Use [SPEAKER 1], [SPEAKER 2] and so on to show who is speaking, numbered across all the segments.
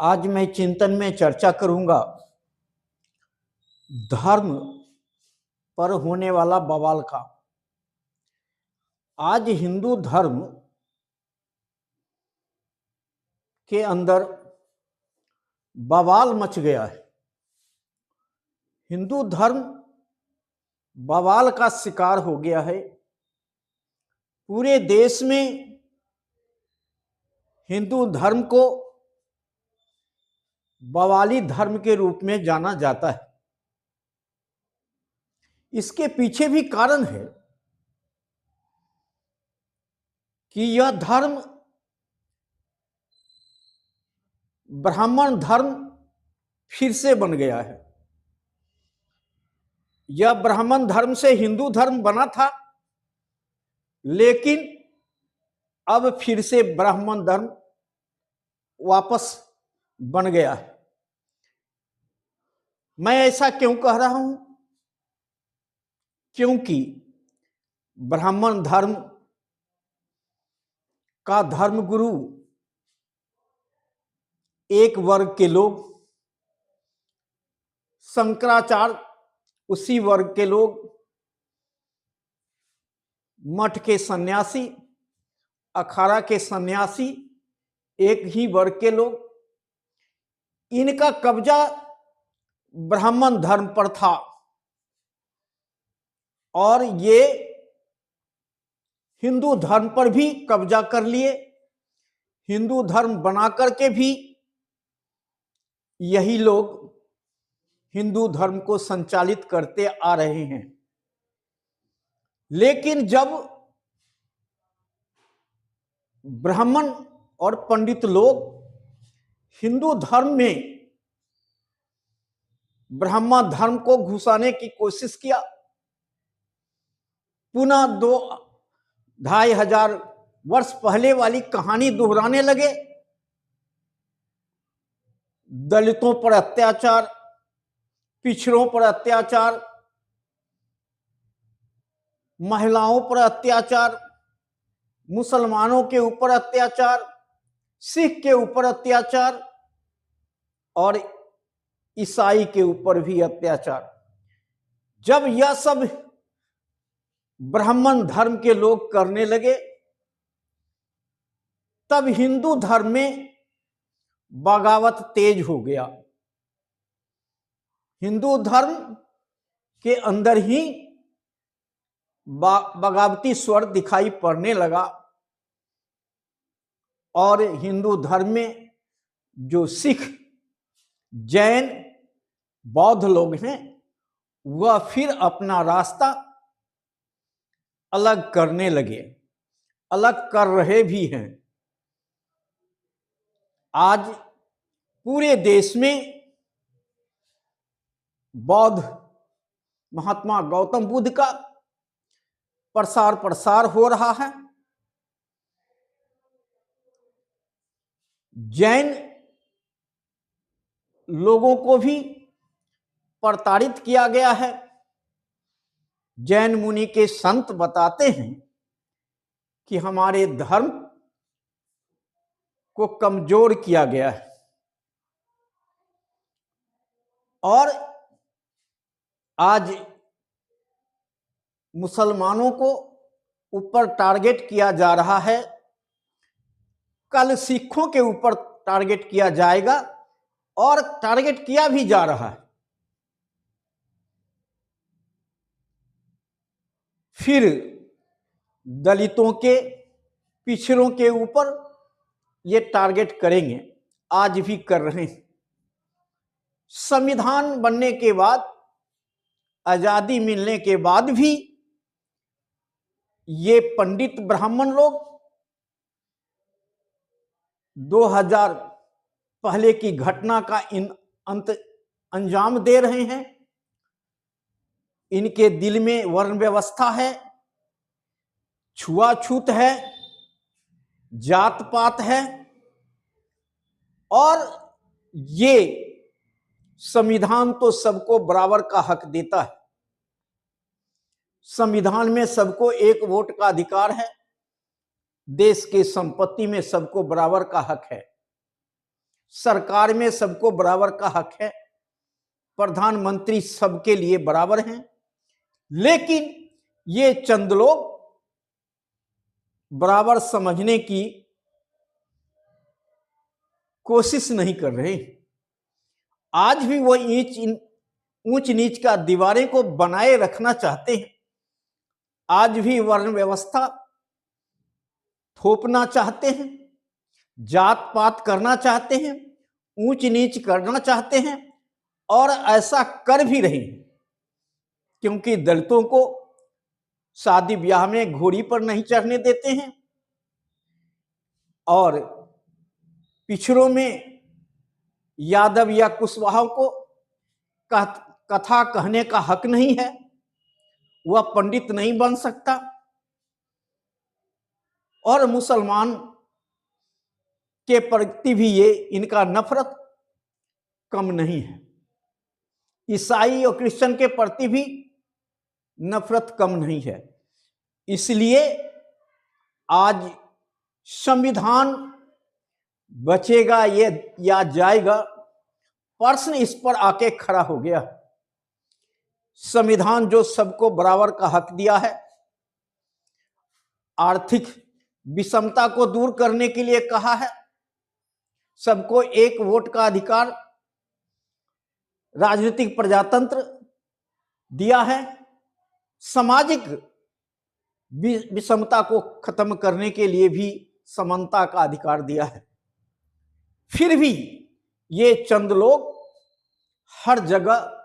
[SPEAKER 1] आज मैं चिंतन में चर्चा करूंगा धर्म पर होने वाला बवाल का। आज हिंदू धर्म के अंदर बवाल मच गया है। हिंदू धर्म बवाल का शिकार हो गया है। पूरे देश में हिंदू धर्म को बवाली धर्म के रूप में जाना जाता है। इसके पीछे भी कारण है कि यह धर्म ब्राह्मण धर्म फिर से बन गया है। यह ब्राह्मण धर्म से हिंदू धर्म बना था, लेकिन अब फिर से ब्राह्मण धर्म वापस बन गया है। मैं ऐसा क्यों कह रहा हूं? क्योंकि ब्राह्मण धर्म का धर्मगुरु एक वर्ग के लोग, शंकराचार्य उसी वर्ग के लोग, मठ के सन्यासी, अखाड़ा के सन्यासी एक ही वर्ग के लोग, इनका कब्जा ब्राह्मण धर्म पर था और ये हिंदू धर्म पर भी कब्जा कर लिए। हिंदू धर्म बना करके भी यही लोग हिंदू धर्म को संचालित करते आ रहे हैं। लेकिन जब ब्राह्मण और पंडित लोग हिंदू धर्म में ब्राह्मण धर्म को घुसाने की कोशिश किया, पुनः 2-2,500 वर्ष पहले वाली कहानी दोहराने लगे। दलितों पर अत्याचार, पिछड़ों पर अत्याचार, महिलाओं पर अत्याचार, मुसलमानों के ऊपर अत्याचार, सिख के ऊपर अत्याचार और ईसाई के ऊपर भी अत्याचार। जब यह सब ब्राह्मण धर्म के लोग करने लगे, तब हिंदू धर्म में बगावत तेज हो गया। हिंदू धर्म के अंदर ही बगावती स्वर दिखाई पड़ने लगा और हिंदू धर्म में जो सिख, जैन, बौद्ध लोग हैं, वह फिर अपना रास्ता अलग करने लगे, अलग कर रहे भी हैं। आज पूरे देश में बौद्ध महात्मा गौतम बुद्ध का प्रसार हो रहा है। जैन लोगों को भी प्रताड़ित किया गया है। जैन मुनि के संत बताते हैं कि हमारे धर्म को कमजोर किया गया है और आज मुसलमानों को ऊपर टारगेट किया जा रहा है। कल सिखों के ऊपर टारगेट किया जाएगा और टारगेट किया भी जा रहा है। फिर दलितों के, पिछड़ों के ऊपर ये टारगेट करेंगे, आज भी कर रहे हैं। संविधान बनने के बाद, आजादी मिलने के बाद भी ये पंडित ब्राह्मण लोग 2000 पहले की घटना का अंजाम दे रहे हैं। इनके दिल में वर्ण व्यवस्था है, छुआछूत है, जात पात है और ये संविधान तो सबको बराबर का हक देता है। संविधान में सबको एक वोट का अधिकार है। देश के संपत्ति में सबको बराबर का हक है। सरकार में सबको बराबर का हक है, प्रधानमंत्री सबके लिए बराबर हैं, लेकिन ये चंद लोग बराबर समझने की कोशिश नहीं कर रहे। आज भी वो ऊंच नीच का दीवारें को बनाए रखना चाहते हैं। आज भी वर्ण व्यवस्था थोपना चाहते हैं, जात पात करना चाहते हैं, ऊंच नीच करना चाहते हैं, और ऐसा कर भी रहे हैं, क्योंकि दलितों को शादी ब्याह में घोड़ी पर नहीं चढ़ने देते हैं, और पिछड़ों में यादव या कुशवाहा को कथा कहने का हक नहीं है, वह पंडित नहीं बन सकता। और मुसलमान के प्रति भी ये इनका नफरत कम नहीं है, ईसाई और क्रिश्चियन के प्रति भी नफरत कम नहीं है। इसलिए आज संविधान बचेगा ये या जाएगा, प्रश्न इस पर आके खड़ा हो गया। संविधान जो सबको बराबर का हक दिया है, आर्थिक विषमता को दूर करने के लिए कहा है, सबको एक वोट का अधिकार, राजनीतिक प्रजातंत्र दिया है, सामाजिक विषमता को खत्म करने के लिए भी समानता का अधिकार दिया है। फिर भी ये चंद लोग हर जगह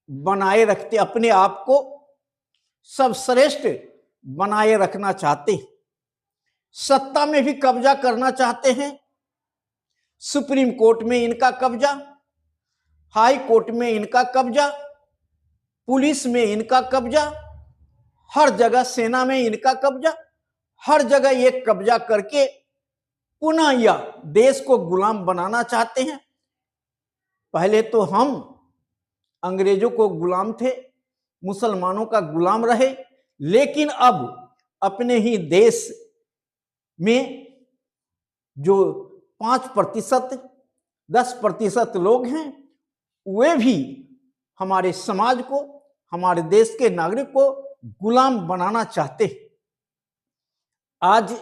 [SPEAKER 1] बनाए रखते, अपने आप को सर्वश्रेष्ठ बनाए रखना चाहते हैं, सत्ता में भी कब्जा करना चाहते हैं। सुप्रीम कोर्ट में इनका कब्जा, हाई कोर्ट में इनका कब्जा, पुलिस में इनका कब्जा, हर जगह सेना में इनका कब्जा, हर जगह ये कब्जा करके पुनः यह देश को गुलाम बनाना चाहते हैं। पहले तो हम अंग्रेजों को गुलाम थे, मुसलमानों का गुलाम रहे, लेकिन अब अपने ही देश में जो 5%, 10% लोग हैं, वे भी हमारे समाज को, हमारे देश के नागरिक को गुलाम बनाना चाहते हैं। आज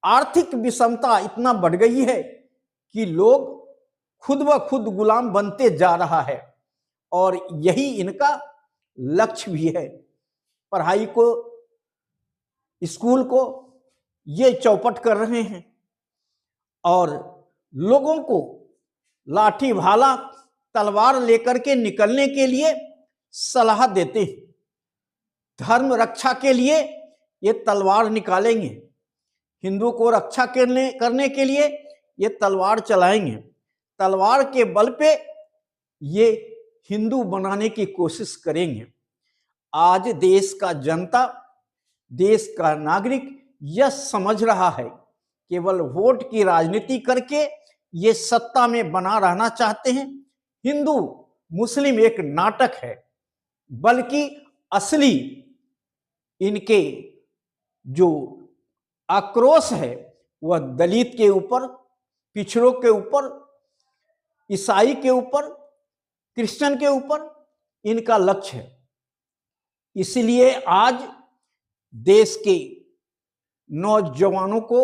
[SPEAKER 1] आर्थिक विषमता इतना बढ़ गई है कि लोग खुद ब खुद गुलाम बनते जा रहा है, और यही इनका लक्ष्य भी है। पढ़ाई को, स्कूल को ये चौपट कर रहे हैं, और लोगों को लाठी भाला तलवार लेकर के निकलने के लिए सलाह देते हैं। धर्म रक्षा के लिए ये तलवार निकालेंगे, हिंदू को रक्षा करने के लिए ये तलवार चलाएंगे, तलवार के बल पे ये हिंदू बनाने की कोशिश करेंगे। आज देश का जनता, देश का नागरिक यह समझ रहा है, केवल वोट की राजनीति करके ये सत्ता में बना रहना चाहते हैं। हिंदू मुस्लिम एक नाटक है, बल्कि असली इनके जो आक्रोश है वह दलित के ऊपर, पिछड़ों के ऊपर, ईसाई के ऊपर, क्रिश्चियन के ऊपर इनका लक्ष्य है। इसलिए आज देश के नौजवानों को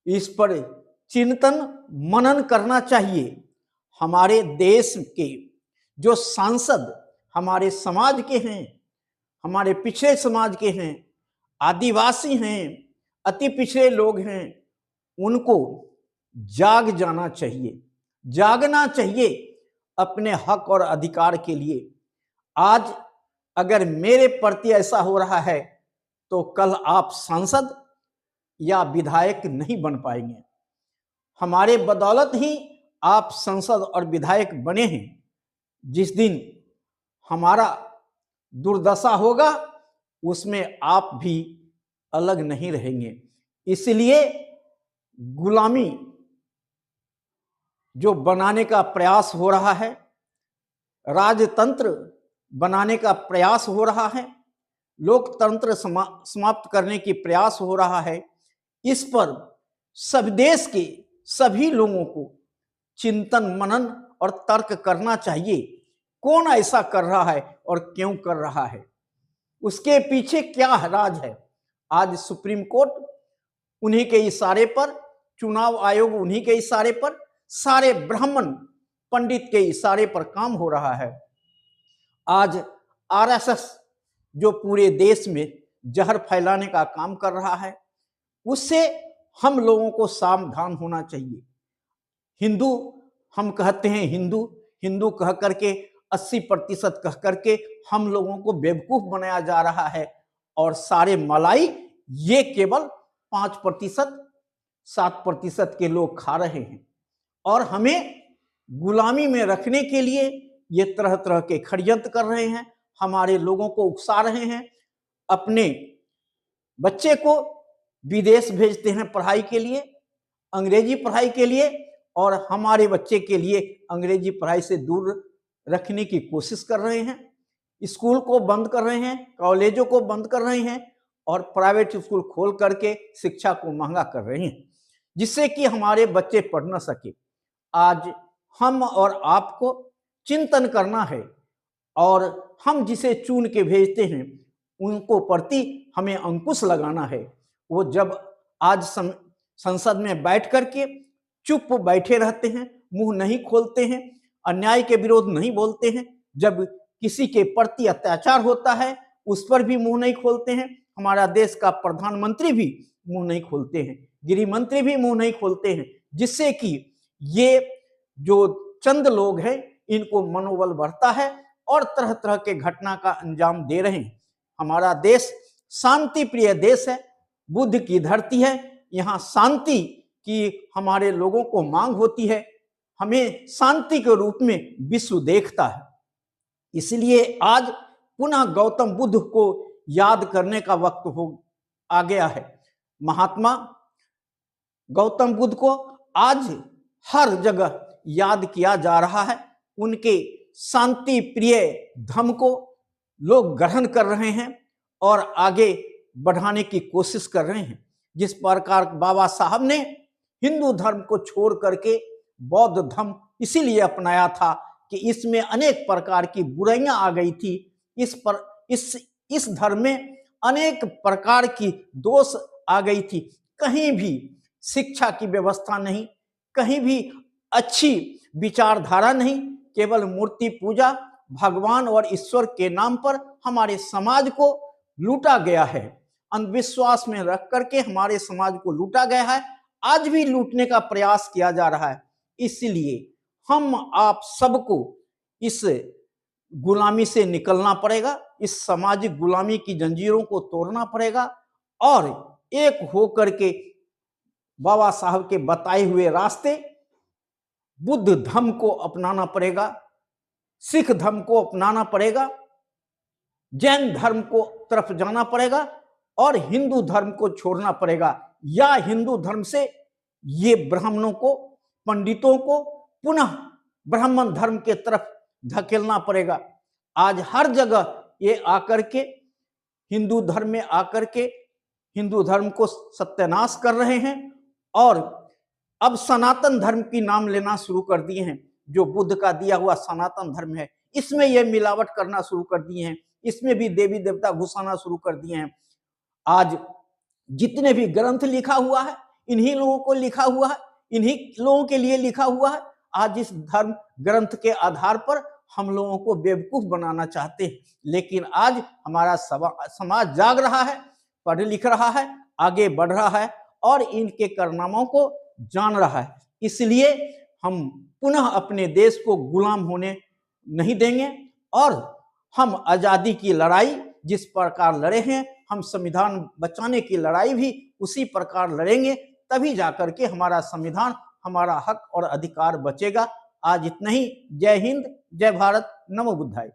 [SPEAKER 1] इस पर चिंतन मनन करना चाहिए। हमारे देश के जो सांसद हमारे समाज के हैं, हमारे पिछड़े समाज के हैं, आदिवासी हैं, अति पिछड़े लोग हैं, उनको जाग जाना चाहिए, जागना चाहिए अपने हक और अधिकार के लिए। आज अगर मेरे प्रति ऐसा हो रहा है तो कल आप सांसद या विधायक नहीं बन पाएंगे। हमारे बदौलत ही आप सांसद और विधायक बने हैं। जिस दिन हमारा दुर्दशा होगा उसमें आप भी अलग नहीं रहेंगे। इसलिए गुलामी जो बनाने का प्रयास हो रहा है, राजतंत्र बनाने का प्रयास हो रहा है, लोकतंत्र समाप्त करने की प्रयास हो रहा है, इस पर सब देश के सभी लोगों को चिंतन मनन और तर्क करना चाहिए। कौन ऐसा कर रहा है और क्यों कर रहा है, उसके पीछे क्या राज है। आज सुप्रीम कोर्ट उन्हीं के इशारे पर, चुनाव आयोग उन्हीं के इशारे पर, सारे ब्राह्मण पंडित के इशारे पर काम हो रहा है। आज आरएसएस जो पूरे देश में जहर फैलाने का काम कर रहा है, उससे हम लोगों को सावधान होना चाहिए। हिंदू हम कहते हैं, हिंदू हिंदू कह करके 80% कह करके हम लोगों को बेवकूफ बनाया जा रहा है, और सारे मलाई ये केवल 5% 7% के लोग खा रहे हैं, और हमें गुलामी में रखने के लिए ये तरह तरह के षड्यंत्र कर रहे हैं, हमारे लोगों को उकसा रहे हैं। अपने बच्चे को विदेश भेजते हैं पढ़ाई के लिए, अंग्रेजी पढ़ाई के लिए, और हमारे बच्चे के लिए अंग्रेजी पढ़ाई से दूर रखने की कोशिश कर रहे हैं। स्कूल को बंद कर रहे हैं, कॉलेजों को बंद कर रहे हैं, और प्राइवेट स्कूल खोल करके शिक्षा को महंगा कर रहे हैं, जिससे कि हमारे बच्चे पढ़ न सके। आज हम और आपको चिंतन करना है, और हम जिसे चुन के भेजते हैं उनको प्रति हमें अंकुश लगाना है। वो जब आज संसद में बैठ करके चुप बैठे रहते हैं, मुंह नहीं खोलते हैं, अन्याय के विरोध नहीं बोलते हैं, जब किसी के प्रति अत्याचार होता है उस पर भी मुंह नहीं खोलते हैं, हमारा देश का प्रधानमंत्री भी मुंह नहीं खोलते हैं, गृह मंत्री भी मुंह नहीं खोलते हैं, जिससे कि ये जो चंद लोग हैं इनको मनोबल बढ़ता है और तरह तरह के घटना का अंजाम दे रहे हैं। हमारा देश शांति प्रिय देश है, बुद्ध की धरती है, यहाँ शांति की हमारे लोगों को मांग होती है, हमें शांति के रूप में विश्व देखता है। इसलिए आज पुनः गौतम बुद्ध को याद करने का वक्त आ गया है। महात्मा गौतम बुद्ध को आज हर जगह याद किया जा रहा है, उनके शांति प्रिय धर्म को लोग ग्रहण कर रहे हैं और आगे बढ़ाने की कोशिश कर रहे हैं। जिस प्रकार बाबा साहब ने हिंदू धर्म को छोड़ करके बौद्ध धर्म इसीलिए अपनाया था कि इसमें अनेक प्रकार की बुराइयां आ गई थी, इस धर्म में अनेक प्रकार की दोष आ गई थी, कहीं भी शिक्षा की व्यवस्था नहीं, कहीं भी अच्छी विचारधारा नहीं, केवल मूर्ति पूजा, भगवान और ईश्वर के नाम पर हमारे समाज को लूटा गया है। अंधविश्वास में रख करके हमारे समाज को लूटा गया है, आज भी लूटने का प्रयास किया जा रहा है। इसलिए हम आप सबको इस गुलामी से निकलना पड़ेगा, इस सामाजिक गुलामी की जंजीरों को तोड़ना पड़ेगा और एक होकर के बाबा साहब के बताए हुए रास्ते बुद्ध धर्म को अपनाना पड़ेगा, सिख धर्म को अपनाना पड़ेगा, जैन धर्म को तरफ जाना पड़ेगा और हिंदू धर्म को छोड़ना पड़ेगा, या हिंदू धर्म से ये ब्राह्मणों को, पंडितों को पुनः ब्राह्मण धर्म के तरफ धकेलना पड़ेगा। आज हर जगह ये आकर के हिंदू धर्म में आकर के हिंदू धर्म को सत्यानाश कर रहे हैं और अब सनातन धर्म की नाम लेना शुरू कर दिए हैं। जो बुद्ध का दिया हुआ सनातन धर्म है, इसमें ये मिलावट करना शुरू कर दिए हैं, इसमें भी देवी देवता घुसाना शुरू कर दिए हैं। आज जितने भी ग्रंथ लिखा हुआ है, इन्हीं लोगों को लिखा हुआ है, इन्हीं लोगों के लिए लिखा हुआ है। आज इस धर्म ग्रंथ के आधार पर हम लोगों को बेवकूफ बनाना चाहते हैं, लेकिन आज हमारा समाज जाग रहा है, पढ़ लिख रहा है, आगे बढ़ रहा है और इनके कारनामों को जान रहा है। इसलिए हम पुनः अपने देश को गुलाम होने नहीं देंगे और हम आजादी की लड़ाई जिस प्रकार लड़े हैं, हम संविधान बचाने की लड़ाई भी उसी प्रकार लड़ेंगे, तभी जाकर के हमारा संविधान, हमारा हक और अधिकार बचेगा। आज इतना ही। जय हिंद, जय भारत, नमो बुद्धाय।